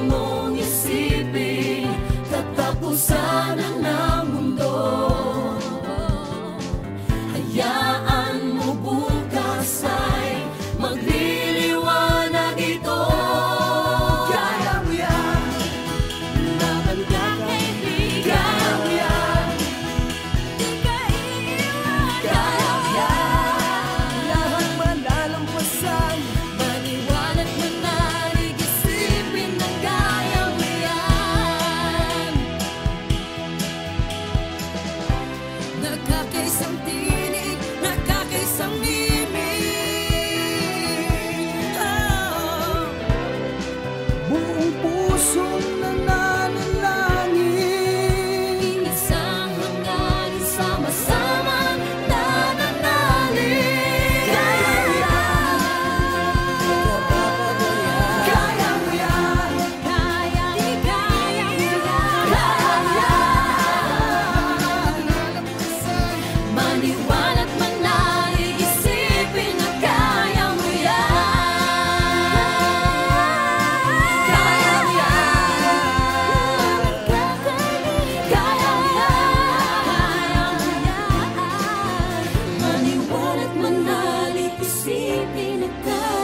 mong isipin katapusan na ng mundo. Hayaan mo bukas ay magliliwanag ito. Kaya mo yan, laban ka kaibigan. Kaya mo yan, di ka iiwan. Kaya mo yan, lahat malalampasan. Maniwala't manalig, isipin na kaya mo yan. Nagkakaisang tinig, nagkakaisang himig. Buong pusong nananalangin, Isang hangganin, sama-sama nananalig. Kaya mo yan, kaya mo yan, kaya mo yan, kaya mo yan. Maniwala't manalig, isipin na kaya mo yan. Kaya mo yan, kaya mo yan. Maniwala't manalig, isipin na kaya